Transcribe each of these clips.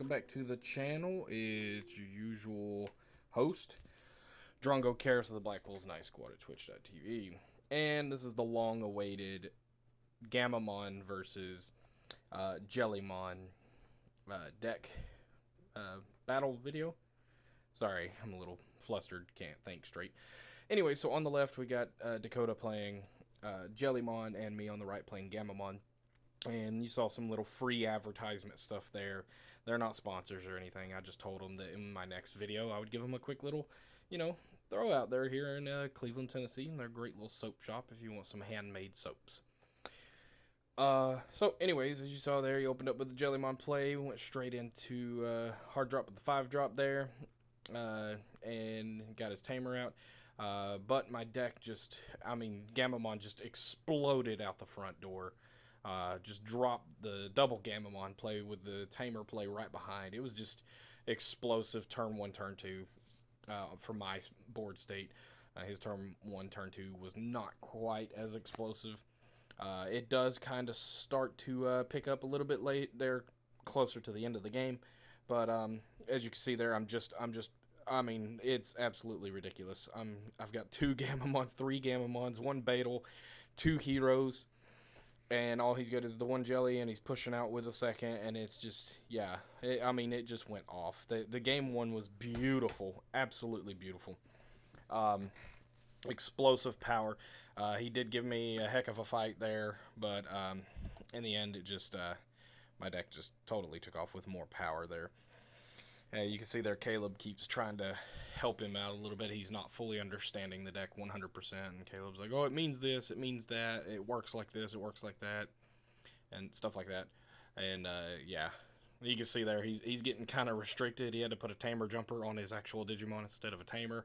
welcome back to the channel. It's your usual host, Drongo Karis of the Black Bulls Night Squad at Twitch.tv. And this is the long-awaited Gammamon versus Jellymon deck battle video. Sorry, I'm a little flustered, can't think straight. Anyway, so on the left we got Dakota playing Jellymon and me on the right playing Gammamon. And you saw some little free advertisement stuff there. They're not sponsors or anything. I just told them that in my next video I would give them a quick little, throw out there here in Cleveland, Tennessee. And they're a great little soap shop if you want some handmade soaps. So anyways, as you saw there, he opened up with the Jellymon play. We went straight into hard drop with the 5-drop there. And got his tamer out. But my deck Gammamon just exploded out the front door. Just dropped the double Gammamon play with the tamer play right behind. It was just explosive turn 1, turn 2 for my board state. His turn 1, turn 2 was not quite as explosive. It does kind of start to pick up a little bit late there, closer to the end of the game. But as you can see there, it's absolutely ridiculous. I've got 2 Gammamons, 3 Gammamons, 1 Beetle, 2 heroes. And all he's got is the 1 jelly, and he's pushing out with a second, and it's just, yeah. It just went off. The game 1 was beautiful, absolutely beautiful. Explosive power. He did give me a heck of a fight there, but in the end, it just, my deck just totally took off with more power there. You can see there Caleb keeps trying to help him out a little bit. He's not fully understanding the deck 100%. And Caleb's like, oh, it means this, it means that, it works like this, it works like that, and stuff like that. And, yeah. You can see there he's getting kind of restricted. He had to put a tamer jumper on his actual Digimon instead of a tamer.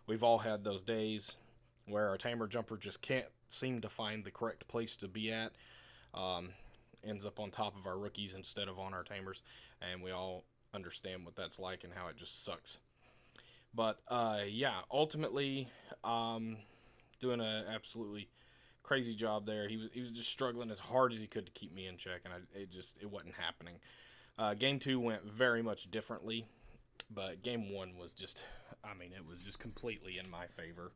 We've all had those days where our tamer jumper just can't seem to find the correct place to be at. Ends up on top of our rookies instead of on our tamers. And we all understand what that's like and how it just sucks. But yeah, ultimately doing an absolutely crazy job there. He was just struggling as hard as he could to keep me in check, and it wasn't happening. Game 2 went very much differently, but game 1 was just, it was just completely in my favor.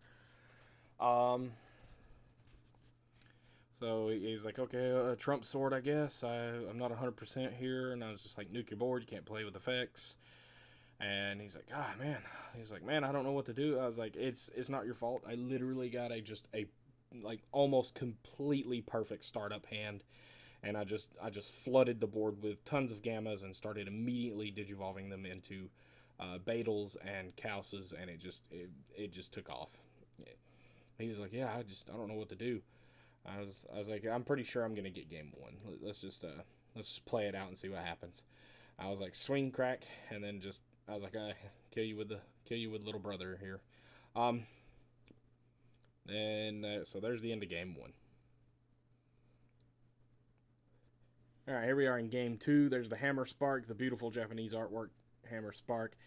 So he's like, okay, Trump sword, I guess. I'm not 100% here. And I was just like, nuke your board. You can't play with effects. And he's like, man. He's like, man, I don't know what to do. I was like, it's not your fault. I literally got a almost completely perfect startup hand. And I just flooded the board with tons of gammas and started immediately digivolving them into Beetles and Kauses. And it just took off. He was like, yeah, I don't know what to do. I was like, I'm pretty sure I'm gonna get game 1. Let's just play it out and see what happens. I was like, swing, crack, and then I was like, I kill you with little brother here. So there's the end of game 1. All right, here we are in game 2. There's the Hammer Spark, the beautiful Japanese artwork Hammer Spark,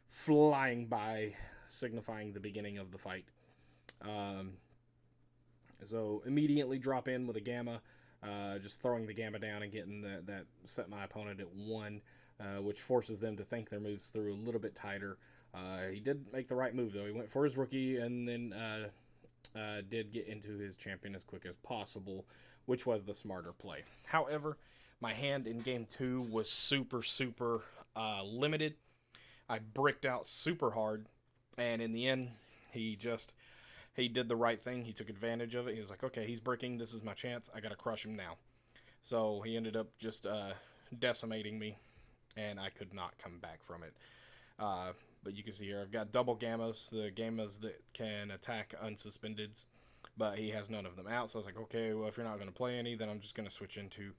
flying by, signifying the beginning of the fight. So immediately drop in with a gamma, just throwing the gamma down and getting that set my opponent at 1, which forces them to think their moves through a little bit tighter. He did make the right move, though. He went for his rookie and then did get into his champion as quick as possible, which was the smarter play. However, my hand in game 2 was super, super limited. I bricked out super hard, and in the end, he did the right thing. He took advantage of it. He was like, okay, he's bricking. This is my chance. I got to crush him now. So he ended up just decimating me, and I could not come back from it. But you can see here, I've got double gammas, the gammas that can attack unsuspendeds, but he has none of them out. So I was like, okay, well, if you're not going to play any, then I'm just going to switch into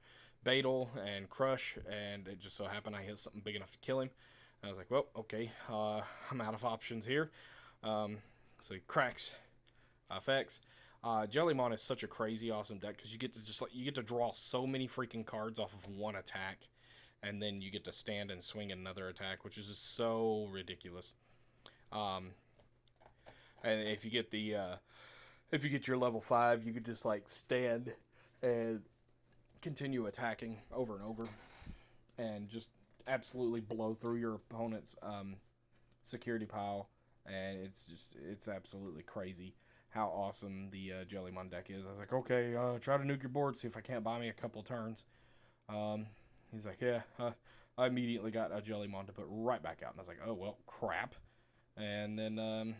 Beetle and Crush, and it just so happened I hit something big enough to kill him. And I was like, well, okay, I'm out of options here. So he cracks effects. Jellymon is such a crazy awesome deck because you get to draw so many freaking cards off of one attack, and then you get to stand and swing another attack, which is just so ridiculous. And if you get your level 5, you could just like stand and continue attacking over and over, and just absolutely blow through your opponent's security pile, and it's absolutely crazy how awesome the Jellymon deck is. I was like, okay, try to nuke your board, see if I can't buy me a couple turns. Um, he's like, yeah. I immediately got a Jellymon to put right back out, and I was like, oh well, crap. And then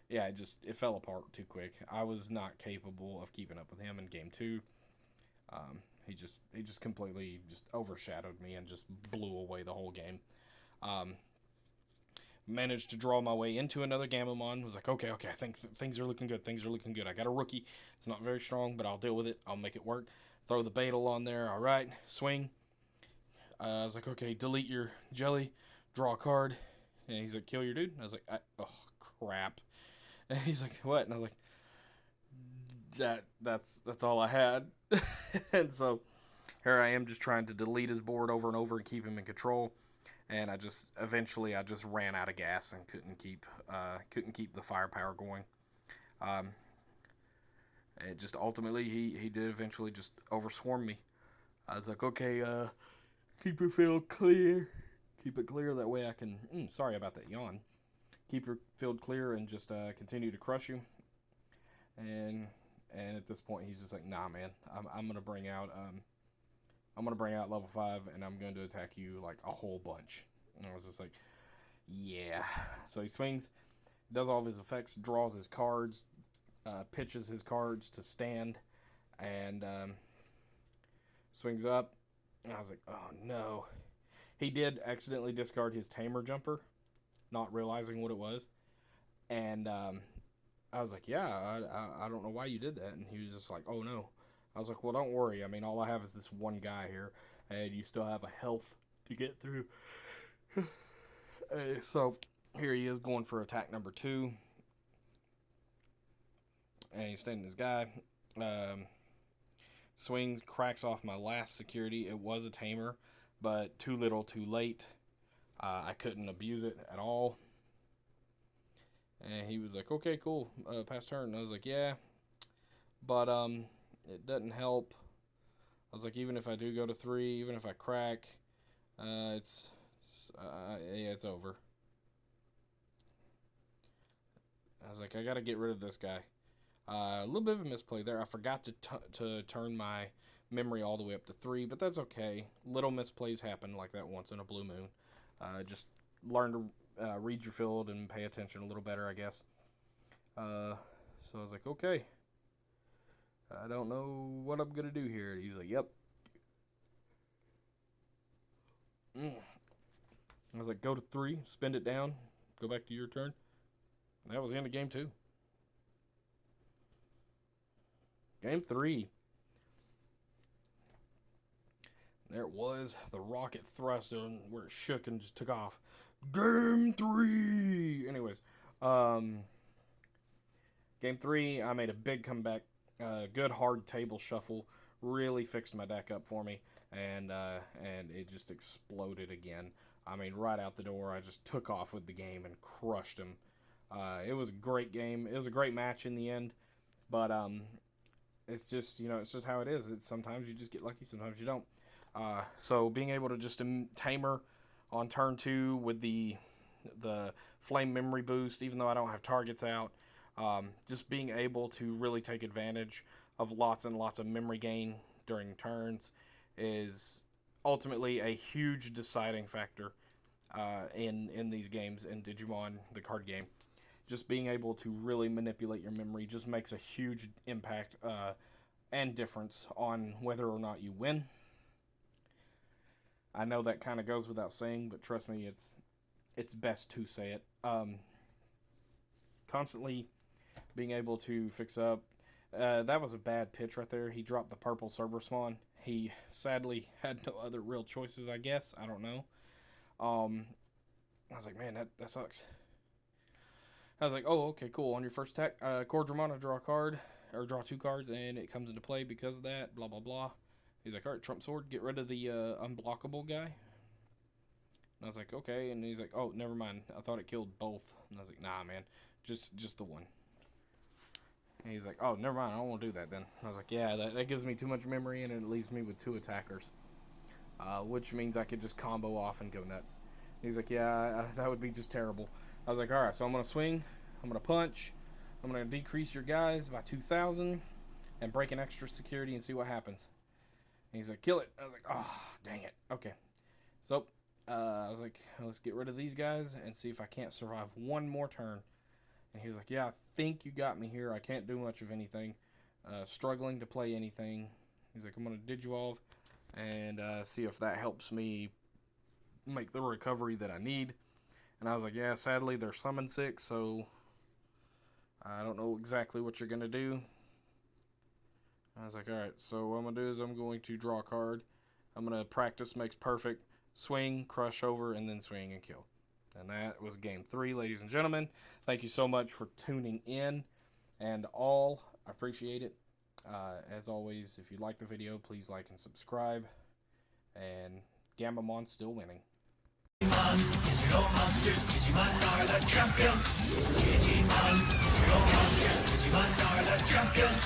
yeah, it fell apart too quick. I was not capable of keeping up with him in game two. He just completely just overshadowed me and just blew away the whole game. Um, Managed to draw my way into another Gammamon. Was like, okay, I think things are looking good. Things are looking good. I got a rookie. It's not very strong, but I'll deal with it. I'll make it work. Throw the Beetle on there. All right, swing. I was like, okay, delete your jelly, draw a card. And he's like, kill your dude. And I was like, oh crap. And he's like, what? And I was like, that's all I had. And so here I am just trying to delete his board over and over and keep him in control. And eventually I just ran out of gas and couldn't keep the firepower going. It just ultimately he did eventually just overswarm me. I was like, okay, keep your field clear. Keep it clear, that way I can... sorry about that yawn. Keep your field clear and just continue to crush you. And at this point, he's just like, nah, man. I'm gonna bring out level 5, and I'm going to attack you like a whole bunch. And I was just like, yeah. So he swings, does all of his effects, draws his cards, pitches his cards to stand, and swings up. And I was like, oh no. He did accidentally discard his Tamer Jumper, not realizing what it was. And I was like, yeah, I don't know why you did that. And he was just like, oh no. I was like, well, don't worry. I mean, all I have is this one guy here, and you still have a health to get through. So here he is going for attack number 2. And he's standing his guy. Swing, cracks off my last security. It was a tamer, but too little, too late. I couldn't abuse it at all. And he was like, okay, cool, pass turn. And I was like, yeah, but it doesn't help. I was like, even if I do go to 3, even if I crack, it's over. I was like, I gotta get rid of this guy. A little bit of a misplay there. I forgot to turn my memory all the way up to 3, but that's okay. Little misplays happen like that once in a blue moon. Just learn to read your field and pay attention a little better, I guess. So I was like, okay. I don't know what I'm going to do here. He's like, yep. I was like, go to 3, spend it down, go back to your turn. And that was the end of game 2. Game 3. There it was, the rocket thrust where it shook and just took off. Game 3! Anyways, game 3, I made a big comeback. Good hard table shuffle. Really fixed my deck up for me. And it just exploded again. I mean, right out the door, I just took off with the game and crushed him. It was a great game. It was a great match in the end. But it's just, it's just how it is. Sometimes you just get lucky, sometimes you don't. So being able to just tamer on turn 2 with the flame memory boost, even though I don't have targets out, just being able to really take advantage of lots and lots of memory gain during turns is ultimately a huge deciding factor in these games, in Digimon, the card game. Just being able to really manipulate your memory just makes a huge impact and difference on whether or not you win. I know that kind of goes without saying, but trust me, it's best to say it. Constantly being able to fix up. That was a bad pitch right there. He dropped the purple Cerberusmon. He sadly had no other real choices, I guess. I don't know. I was like, man, that sucks. I was like, oh, okay, cool. On your first attack, Cordramon, draw a card, or draw 2 cards, and it comes into play because of that, blah, blah, blah. He's like, alright, Trump Sword, get rid of the unblockable guy. And I was like, okay. And he's like, oh, never mind. I thought it killed both. And I was like, nah, man. Just the one. And he's like, oh, never mind. I don't want to do that then. I was like, yeah, that gives me too much memory, and it leaves me with 2 attackers. which means I could just combo off and go nuts. He's like, yeah, that would be just terrible. I was like, alright, so I'm going to swing, I'm going to punch, I'm going to decrease your guys by 2,000 and break an extra security and see what happens. And he's like, kill it. I was like, oh, dang it. Okay. So, I was like, let's get rid of these guys and see if I can't survive one more turn. And he was like, yeah, I think you got me here. I can't do much of anything. Struggling to play anything. He's like, I'm going to Digivolve and see if that helps me make the recovery that I need. And I was like, yeah, sadly, they're summon 6, so I don't know exactly what you're going to do. I was like, alright, so what I'm going to do is I'm going to draw a card. I'm going to practice makes perfect. Swing, crush over, and then swing and kill. And that was game 3, ladies and gentlemen. Thank you so much for tuning in and all. I appreciate it. As always, if you like the video, please like and subscribe. And Gammamon still winning. Digital monsters, Digimon are the champions. Digimon, digital monsters, Digimon are the champions.